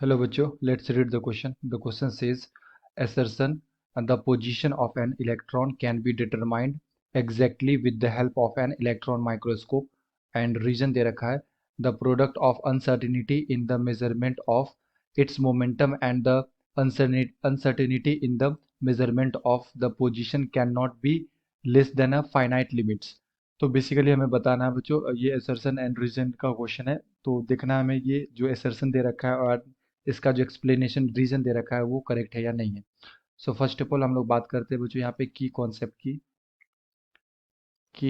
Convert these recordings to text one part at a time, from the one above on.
Hello बच्चों, let's read the question. The question says assertion the position of an electron can be determined exactly with the help of an electron microscope and reason दे रखा है the product of uncertainty in the measurement of its momentum and the uncertainty in the measurement of the position cannot be less than a finite limits. तो basically हमें बताना है बच्चों, ये assertion and reason का question है। तो देखना है हमें ये जो असर्शन दे रखा है और इसका जो एक्सप्लेनेशन रीजन दे रखा है वो करेक्ट है या नहीं है। सो फर्स्ट ऑफ ऑल हम लोग बात करते हैं बच्चों यहाँ पे की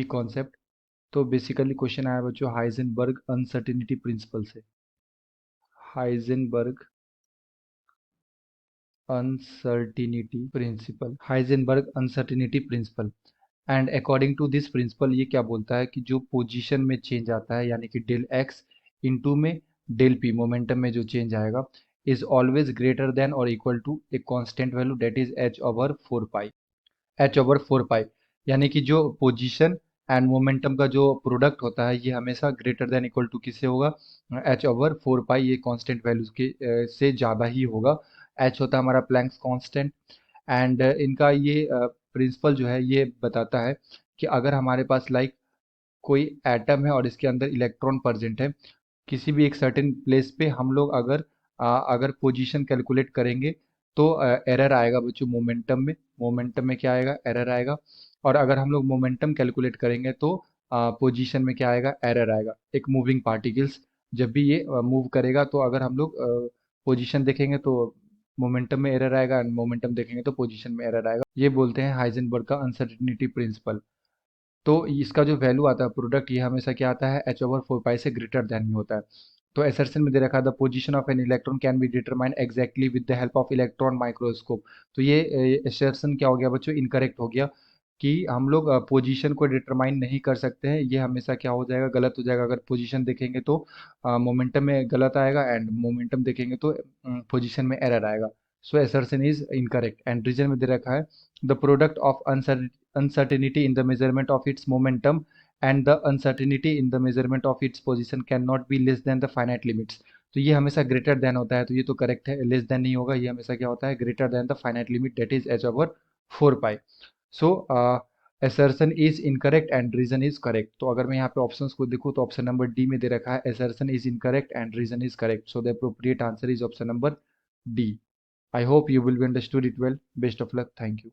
कॉन्सेप्ट। तो बेसिकली क्वेश्चन आया बच्चों हाइजेनबर्ग अनसर्टेनिटी प्रिंसिपल से। Heisenberg uncertainty principle and according to this principle ये क्या बोलता है कि जो पोजीशन में चेंज आता है यानी कि डेल एक्स इंटू में डेल पी मोमेंटम में जो चेंज आएगा इज ऑलवेज ग्रेटर देन और equal to a constant value that is h over four pi. यानी कि जो पोजीशन एंड मोमेंटम का जो प्रोडक्ट होता है ये हमेशा ग्रेटर देन इक्वल टू किससे होगा, एच ओवर फोर पाई, ये कांस्टेंट वैल्यूज के से ज़्यादा ही होगा। एच होता है हमारा प्लैंक्स कांस्टेंट एंड इनका ये प्रिंसिपल जो है ये बताता है कि अगर हमारे पास लाइक कोई एटम है और इसके अंदर इलेक्ट्रॉन प्रेजेंट है किसी भी एक सर्टेन प्लेस पे, हम लोग अगर पोजीशन कैलकुलेट करेंगे तो एरर आएगा बच्चों मोमेंटम में क्या आएगा, एरर आएगा। और अगर हम लोग मोमेंटम कैलकुलेट करेंगे तो पोजीशन में क्या आएगा, एरर आएगा। एक मूविंग पार्टिकल्स जब भी ये मूव करेगा तो अगर हम लोग पोजीशन देखेंगे तो मोमेंटम में एरर आएगा एंड मोमेंटम देखेंगे तो पोजीशन में एरर आएगा। ये बोलते हैं हाइजेनबर्ग का अनसर्टेनिटी प्रिंसिपल। तो इसका जो वैल्यू आता है प्रोडक्ट ये हमेशा क्या आता है, एच ओवर फोर पाई से ग्रेटर देन ही होता है। तो असर्शन में दे रखा है the position of an electron can be determined exactly with the help of electron microscope. तो ये असर्शन क्या हो गया बच्चों, इनकरेक्ट हो गया कि हम लोग पोजीशन को डिटरमाइन नहीं कर सकते हैं। ये हमेशा क्या हो जाएगा, गलत हो जाएगा। अगर पोजीशन देखेंगे तो मोमेंटम में गलत आएगा एंड मोमेंटम देखेंगे तो पोजीशन में एरर आएगा। So assertion is incorrect and reason में दे रखा है the product of uncertainty in the measurement of its momentum and the uncertainty in the measurement of its position cannot be less than the finite limits। तो ये हमेशा greater than होता है, तो ये तो करेक्ट है। लेस देन नहीं होगा, ये हमेशा क्या होता है, greater than the finite limit that is h over four pi. So assertion is incorrect and reason is correct. तो अगर मैं यहाँ पे ऑप्शंस को देखूँ तो ऑप्शन नंबर डी में दे रखा है assertion is incorrect and reason is correct. So the appropriate answer is option number D. I hope you will be understood it well. Best of luck. Thank you.